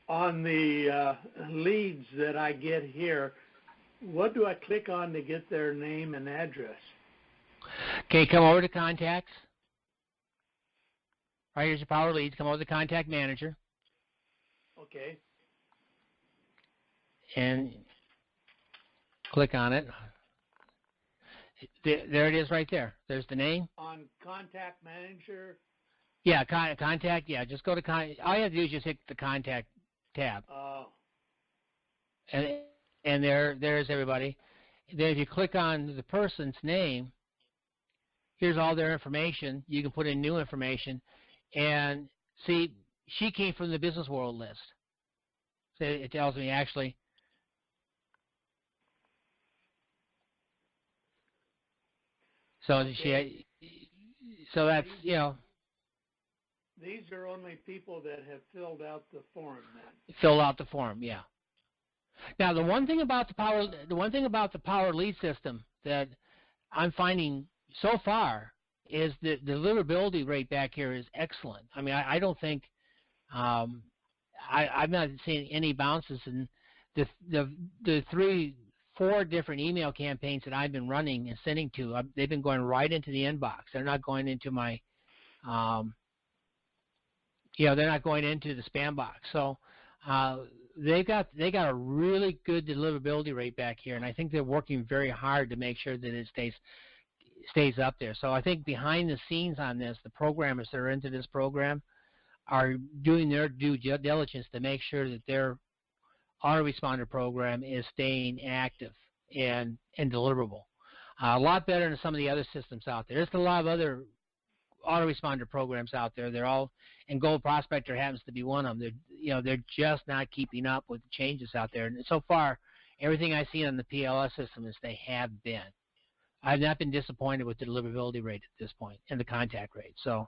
On the leads that I get here, what do I click on to get their name and address? Okay, come over to Contacts. Right, here's your Power Leads. Come over to Contact Manager. Okay. And click on it. There it is right there. There's the name. On Contact Manager? Yeah, Contact. Yeah, just go to all you have to do is just hit the Contact tab. Oh. And there's everybody. Then if you click on the person's name, here's all their information. You can put in new information. And see, she came from the Business World list. So it tells me actually. So okay. So that's, you know. These are only people that have filled out the form then. Fill out the form, yeah. Now the one thing about the power lead system that I'm finding so far is the deliverability rate back here is excellent. I mean, I don't think I'm not seeing any bounces in the 4 different email campaigns that I've been running and sending to. They've been going right into the inbox. They're not going into my they're not going into the spam box. So they got a really good deliverability rate back here, and I think they're working very hard to make sure that it stays up there. So I think behind the scenes on this, the programmers that are into this program are doing their due diligence to make sure that their autoresponder program is staying active and deliverable. A lot better than some of the other systems out there. There's a lot of other autoresponder programs out there. They're all, and Gold Prospector happens to be one of them. They're just not keeping up with the changes out there. And so far, everything I've seen on the PLS system is they have been. I've not been disappointed with the deliverability rate at this point and the contact rate. So,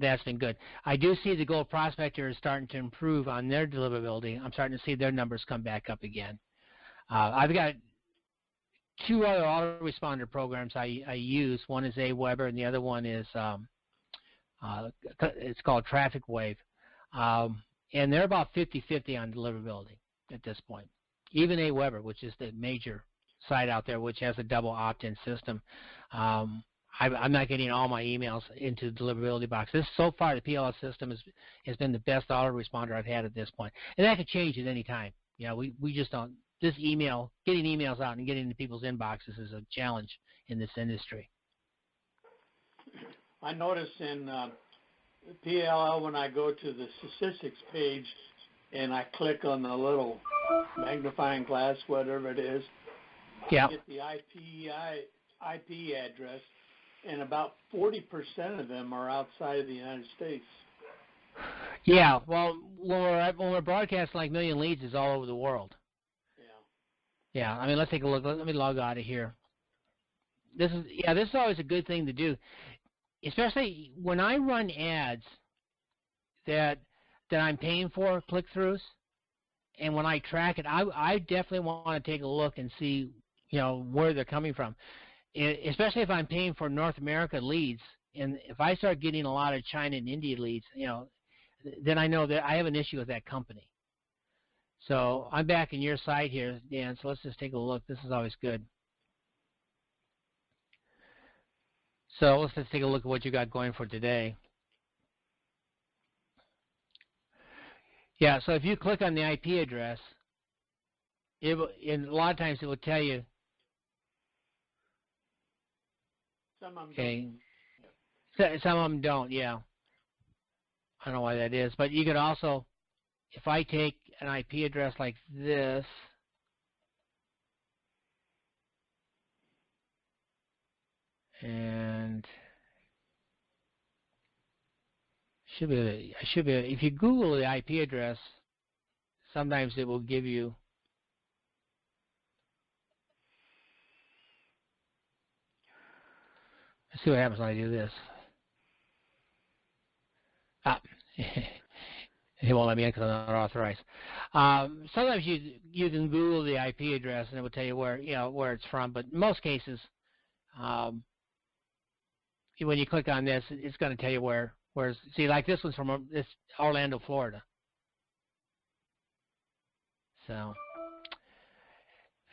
that's been good. I do see the Gold Prospector is starting to improve on their deliverability. I'm starting to see their numbers come back up again. I've got 2 other autoresponder programs I use. One is AWeber, and the other one is it's called Traffic Wave, and they're about 50-50 on deliverability at this point. Even AWeber, which is the major site out there, which has a double opt-in system, I'm not getting all my emails into the deliverability box. So far, the PLS system has been the best autoresponder I've had at this point, and that could change at any time. We just don't. This getting emails out and getting into people's inboxes is a challenge in this industry. I notice in PLL when I go to the statistics page and I click on the little magnifying glass, whatever it is, yeah. I get the IP address, and about 40% of them are outside of the United States. Yeah, well, when we're broadcasting like Million Leads is all over the world. Yeah, I mean, let's take a look. Let me log out of here. This is always a good thing to do, especially when I run ads that I'm paying for, click-throughs, and when I track it, I definitely want to take a look and see, where they're coming from, especially if I'm paying for North America leads, and if I start getting a lot of China and India leads, then I know that I have an issue with that company. So I'm back in your site here, Dan, so let's just take a look. This is always good. So let's just take a look at what you got going for today. Yeah, so if you click on the IP address, and a lot of times it will tell you. Some of them okay. Some of them don't, yeah. I don't know why that is, but you could also, if I take an IP address like this, and I should be, if you Google the IP address, sometimes it will give you Let's see what happens when I do this. Ah, he won't let me in because I'm not authorized. Sometimes you can Google the IP address and it will tell you where it's from. But in most cases, when you click on this, it's going to tell you where. See, like this one's from this Orlando, Florida. So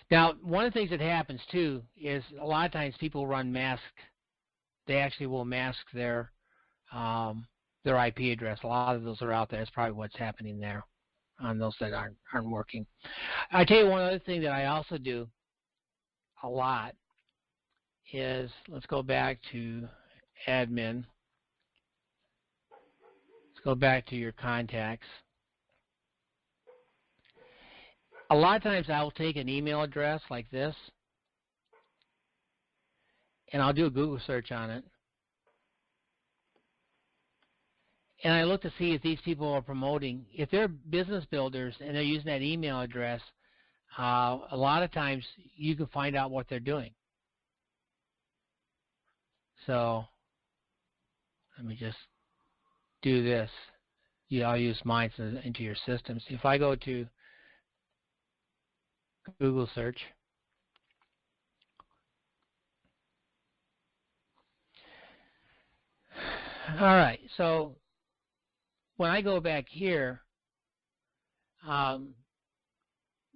now, one of the things that happens too is a lot of times people run mask. They actually will mask their IP address. A lot of those are out there. That's probably what's happening there on those that aren't working. I tell you one other thing that I also do a lot is, let's go back to admin. Let's go back to your contacts. A lot of times I will take an email address like this and I'll do a Google search on it. And I look to see if these people are promoting, if they're business builders and they're using that email address, a lot of times you can find out what they're doing. So let me just do this. I'll use mine into your systems. If I go to Google search, all right, so when I go back here,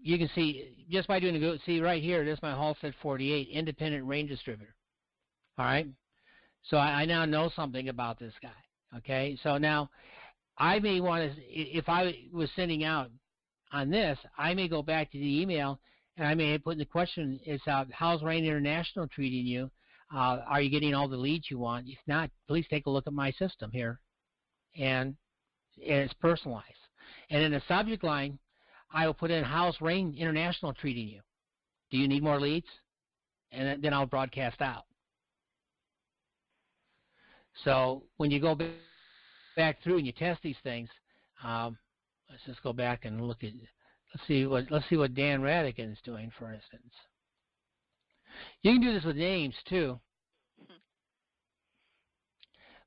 you can see, just by doing the Google, see right here, this is my Halstead 48 independent range distributor. All right, so I now know something about this guy. Okay, so now I may want to, if I was sending out on this, I may go back to the email and I may put in the question, how's Rain International treating you? Are you getting all the leads you want? If not, please take a look at my system here. And it's personalized. And in the subject line, I will put in, how's Rain International treating you? Do you need more leads? And then I'll broadcast out. So when you go back through and you test these things, let's just go back and look at. Let's see what Dan Radigan is doing, for instance. You can do this with names too,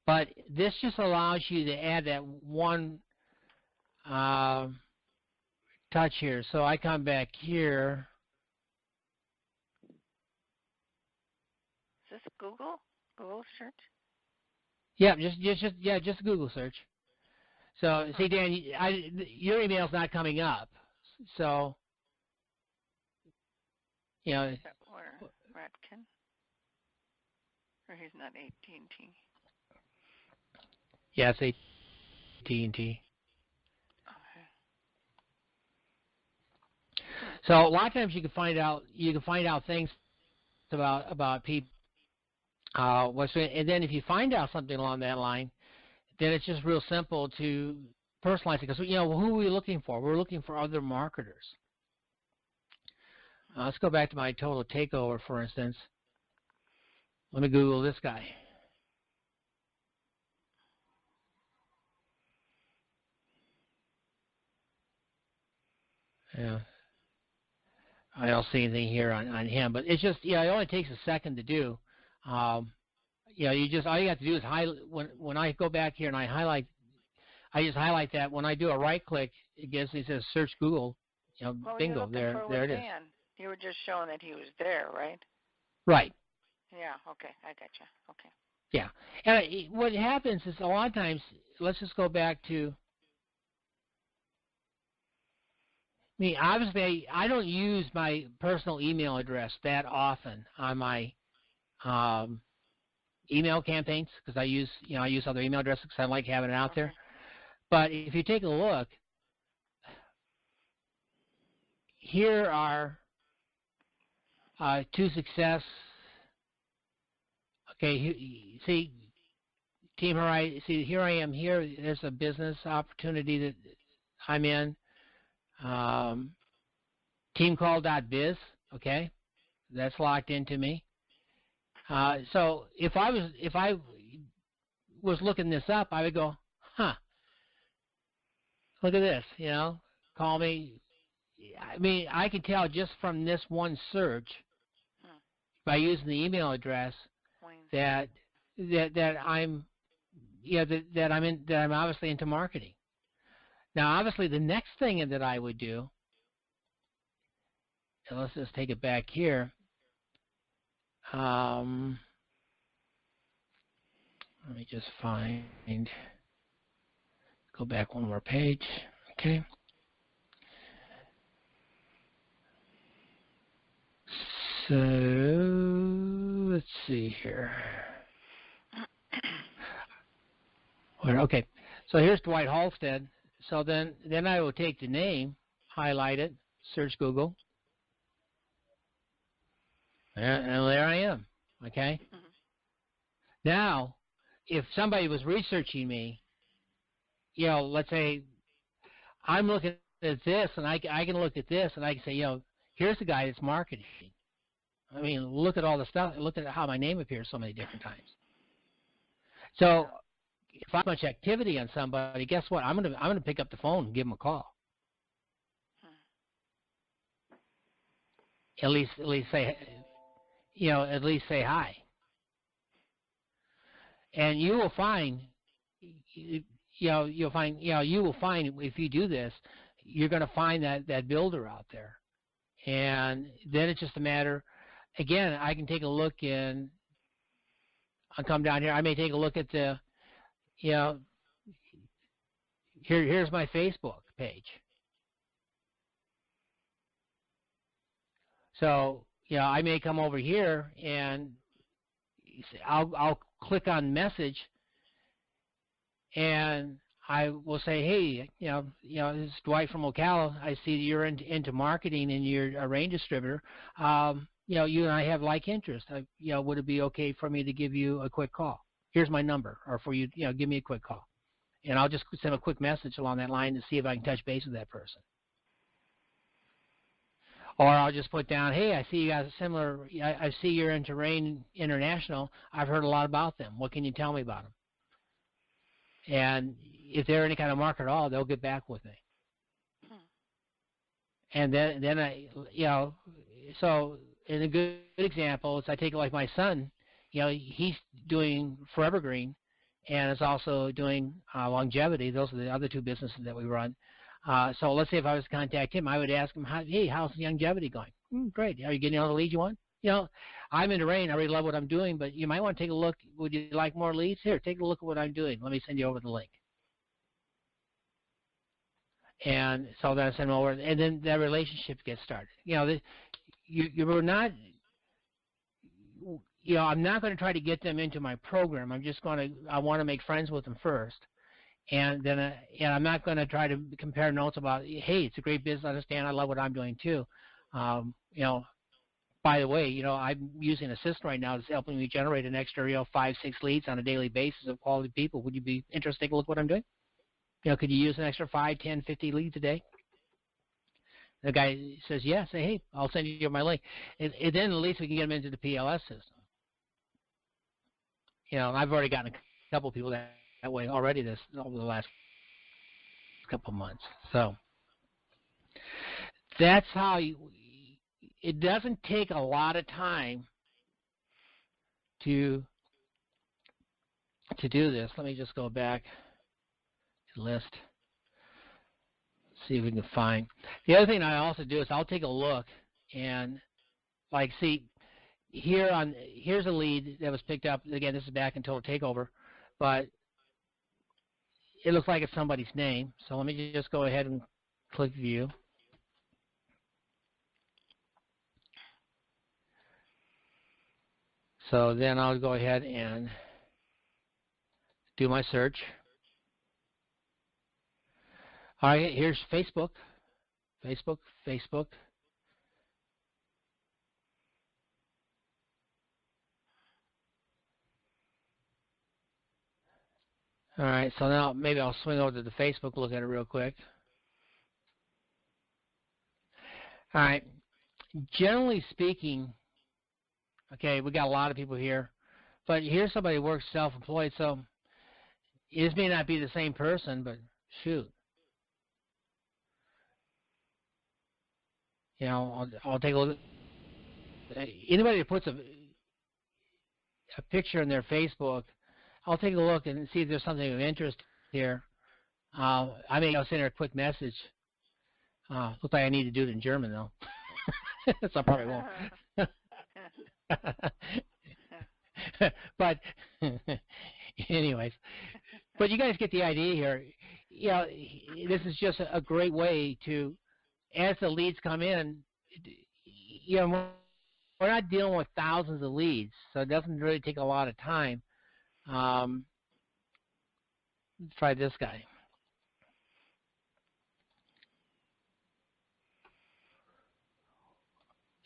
but this just allows you to add that one touch here. So I come back here. Is this Google search? Yeah, just Google search. So see, Dan, your email's not coming up. So, Where? Ratkin? Or he's not AT&T? Yeah, it's AT&T. Okay. So a lot of times you can find out things about people. And then if you find out something along that line, then it's just real simple to personalize it, because who are we looking for? We're looking for other marketers. Let's go back to my total takeover, for instance. Let me Google this guy. Yeah, I don't see anything here on him, but it's just it only takes a second to do. All you have to do is highlight. When I go back here and I highlight. I just highlight that. When I do a right click, it says search Google. Bingo, there it is. Dan. You were just showing that he was there, right? Right. Yeah. Okay, I gotcha. Okay. Yeah, and what happens is a lot of times. Let's just go back to me. Obviously, I don't use my personal email address that often on my email campaigns, because I use other email addresses because I like having it out there. But if you take a look, here are to success. Okay, see, Team Horizon. See, here I am. Here, there's a business opportunity that I'm in. Teamcall.biz. Okay, that's locked into me. So if I was looking this up, I would go, huh. Look at this, call me. I mean, I can tell just from this one search by using the email address that that I'm that I'm obviously into marketing. Now, obviously, the next thing that I would do, and let's just take it back here. Let me just go back one more page. Okay. So let's see here. Okay. So here's Dwight Halstead. So then I will take the name, highlight it, search Google, and there I am. Okay. Mm-hmm. Now, if somebody was researching me, let's say I'm looking at this, and I can look at this, and I can say, here's the guy that's marketing. I mean, look at all the stuff. Look at how my name appears so many different times. So, if I have much activity on somebody, guess what? I'm gonna pick up the phone and give them a call. At least say, at least say hi. And you will find, you will find if you do this, you're going to find that builder out there. And then it's just a matter, again, I can take a look I'll come down here. I may take a look at here's my Facebook page. So, I may come over here and I'll click on message, and I will say, hey, this is Dwight from Ocala. I see that you're into marketing and you're a rain distributor. You and I have like interests. Would it be okay for me to give you a quick call? Here's my number, or for you, give me a quick call. And I'll just send a quick message along that line to see if I can touch base with that person. Or I'll just put down, hey, I see you guys I see you're into Rain International. I've heard a lot about them. What can you tell me about them? And if they're any kind of market at all, they'll get back with me. And then I, so in a good example is I take it like my son, he's doing Forever Green, and is also doing longevity. Those are the other two businesses that we run. So let's say if I was to contact him, I would ask him, hey, how's longevity going? Great. Are you getting all the leads you want? I'm into Rain. I really love what I'm doing, but you might want to take a look. Would you like more leads? Here, take a look at what I'm doing. Let me send you over the link. And so then I send them over, and then that relationship gets started. You're not, I'm not going to try to get them into my program. I want to make friends with them first. And then I'm not going to try to compare notes about, hey, it's a great business. I understand. I love what I'm doing too. By the way, I'm using an assistant right now that's helping me generate an extra, 5, 6 leads on a daily basis of quality people. Would you be interested to take a look at what I'm doing? Could you use an extra 5, 10, 50 leads a day? The guy says, yeah. Say, hey, I'll send you my link. And then at least we can get them into the PLS system. I've already gotten a couple of people that way already over the last couple of months. So that's how it doesn't take a lot of time to do this. Let me just go back to the list. See if we can find. The other thing I also do is I'll take a look and see here's a lead that was picked up. Again, this is back in Total Takeover, but it looks like it's somebody's name. So let me just go ahead and click view. So then I'll go ahead and do my search. All right, here's Facebook. All right, so now maybe I'll swing over to the Facebook, look at it real quick. All right, generally speaking, okay, we got a lot of people here, but here's somebody who works self-employed, so this may not be the same person, but shoot. I'll take a look. Anybody that puts a picture in their Facebook, I'll take a look and see if there's something of interest here. I may I'll send her a quick message. Looks like I need to do it in German though. So I probably won't. But anyways, but you guys get the idea here. This is just a great way to, as the leads come in, we're not dealing with thousands of leads, so it doesn't really take a lot of time. Let's try this guy.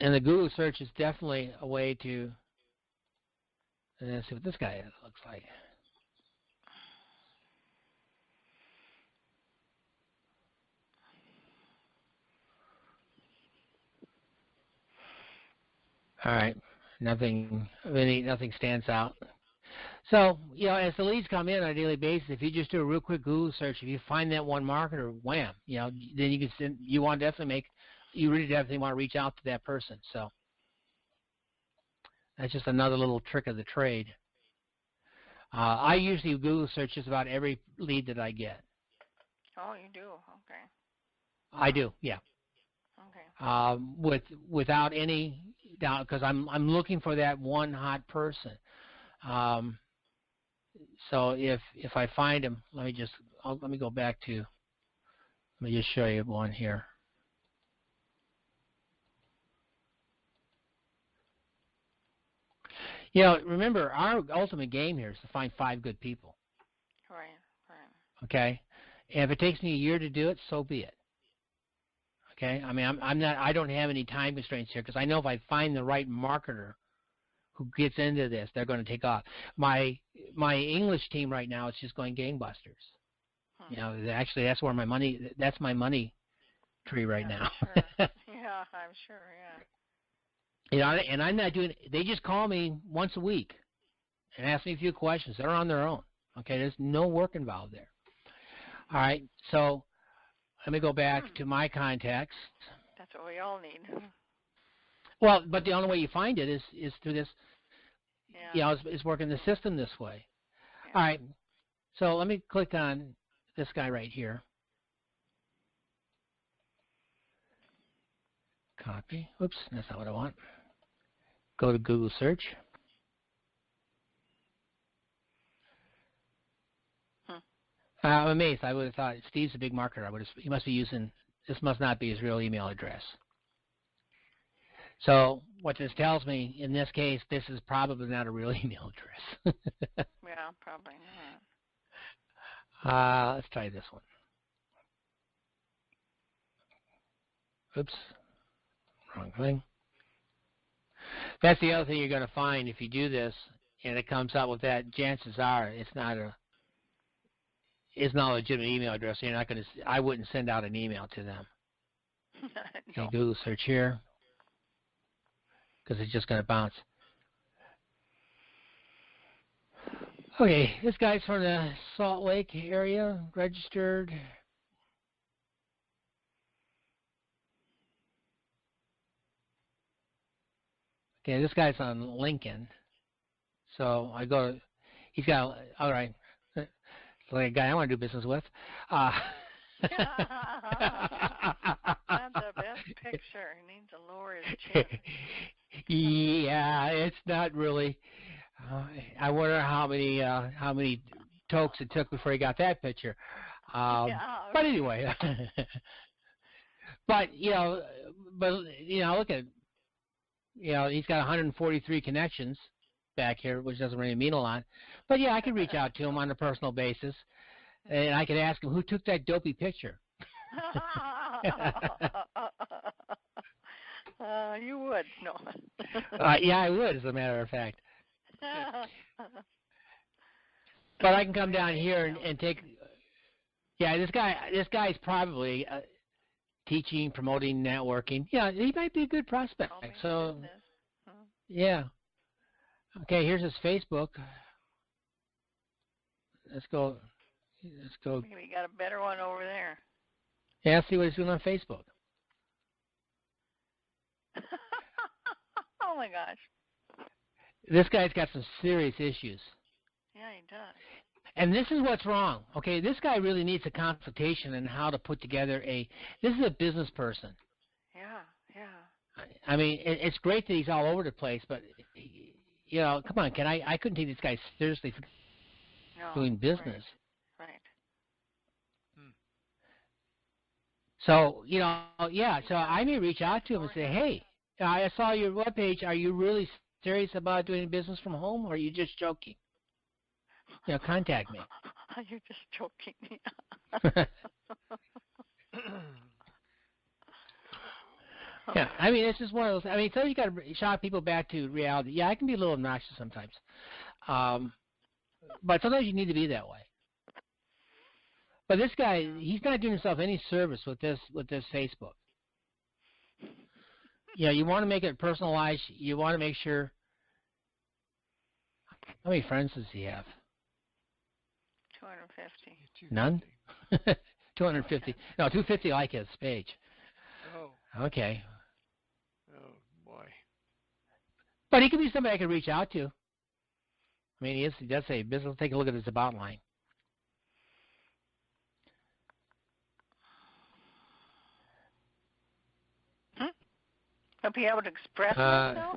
And the Google search is definitely a way to, let's see what this guy looks like. All right, nothing stands out. So, as the leads come in on a daily basis, if you just do a real quick Google search, if you find that one marketer, wham, then you can send, you really definitely want to reach out to that person. So that's just another little trick of the trade. I usually Google search just about every lead that I get. Oh, you do? Okay. I do, yeah. Okay. Without any doubt, because I'm looking for that one hot person. So if I find him, let me go back to. Let me just show you one here. Remember, our ultimate game here is to find 5 good people. Right. Okay, and if it takes me a year to do it, so be it. Okay, I mean, I don't have any time constraints here because I know if I find the right marketer who gets into this, they're going to take off. My English team right now is just going gangbusters. Actually, that's where that's my money tree right now. Sure. Yeah, I'm sure. Yeah. And I'm not doing. They just call me once a week and ask me a few questions. They're on their own. Okay, there's no work involved there. All right, so let me go back to my contacts. That's what we all need. Well, but the only way you find it is through this. Yeah. Is working the system this way. Yeah. All right, so let me click on this guy right here. Copy. Oops, that's not what I want. Go to Google search. I'm amazed. I would have thought Steve's a big marketer. He must be using, this must not be his real email address. So what this tells me, in this case, this is probably not a real email address. Yeah, probably not. Let's try this one. Oops, wrong thing. That's the other thing you're going to find if you do this, and it comes out with that. Chances are it's not a legitimate email address. So you're not going to. I wouldn't send out an email to them. No. Okay, Google search here because it's just going to bounce. Okay, this guy's from the Salt Lake area, registered. Okay, this guy's on Lincoln. So I go, he's got, all right, it's like a guy I want to do business with. That's the best picture. He needs to lower his chin. Yeah, it's not really. I wonder how many tokes it took before he got that picture. But anyway, but look at, he's got 143 connections back here, which doesn't really mean a lot. But yeah, I could reach out to him on a personal basis, and I could ask him who took that dopey picture. You would, no. Yeah, I would, as a matter of fact. But I can come down here and take. Yeah, this guy's probably teaching, promoting, networking. Yeah, he might be a good prospect. So, yeah. Okay, here's his Facebook. Let's go. Maybe you got a better one over there. Yeah, see what he's doing on Facebook. Oh my gosh. This guy's got some serious issues. Yeah, he does. And this is what's wrong. Okay, this guy really needs a consultation on how to put together this is a business person. Yeah. I mean, it's great that he's all over the place, but, you know, come on, I couldn't take this guy seriously for doing business. Right. So, you know, so I may reach out to him and say, hey, I saw your webpage. Are you really serious about doing business from home, or are you just joking? You know, contact me. You're just joking. Yeah, I mean, it's just one of those. I mean, so you got to shock people back to reality. Yeah, I can be a little obnoxious sometimes, but sometimes you need to be that way. But this guy, he's not doing himself any service with this Facebook. You know, you want to make it personalized. You want to make sure. How many friends does he have? 250. None? 250. No, 250 like his page. Oh. Okay. Oh, boy. But he could be somebody I could reach out to. I mean, he does say business. Take a look at his about line. He'll be able to express himself?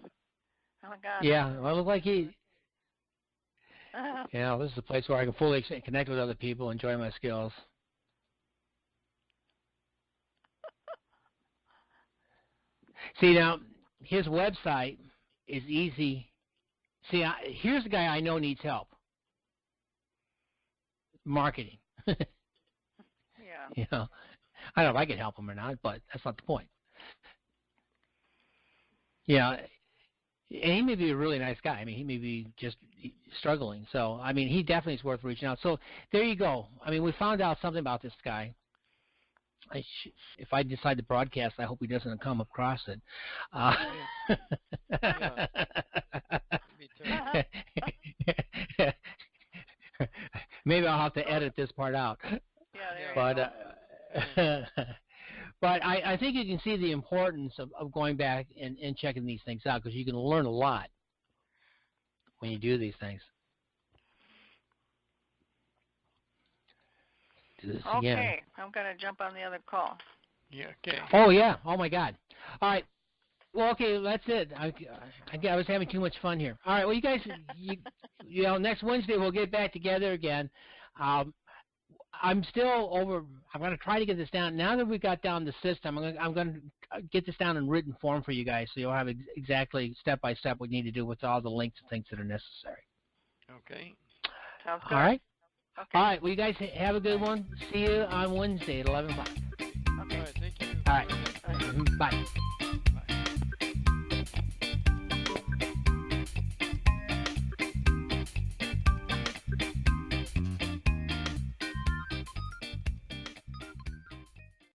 Oh, my God. Yeah, well, it looks like he... Yeah, this is a place where I can fully connect with other people, enjoy my skills. See, now, his website is easy. See, here's a guy I know needs help. Marketing. Yeah. You know, I don't know if I can help him or not, but that's not the point. Yeah, and he may be a really nice guy. I mean, he may be just struggling. So, I mean, he definitely is worth reaching out. So, there you go. I mean, we found out something about this guy. If I decide to broadcast, I hope he doesn't come across it. Me too. Maybe I'll have to edit this part out. Yeah, But but I think you can see the importance of going back and checking these things out, because you can learn a lot when you do these things. Do this again. Okay, I'm going to jump on the other call. Yeah, okay. Oh, yeah. Oh, my God. All right. Well, okay, that's it. I was having too much fun here. All right, well, you guys, you know, next Wednesday we'll get back together again. I'm going to try to get this down. Now that we've got down the system, I'm going to get this down in written form for you guys, so you'll have exactly step-by-step what you need to do with all the links and things that are necessary. Okay. Sounds good. All right? Okay. All right, well, you guys have a good one. See you on Wednesday at 11 o'clock. Okay. All right, thank you. All right. Bye.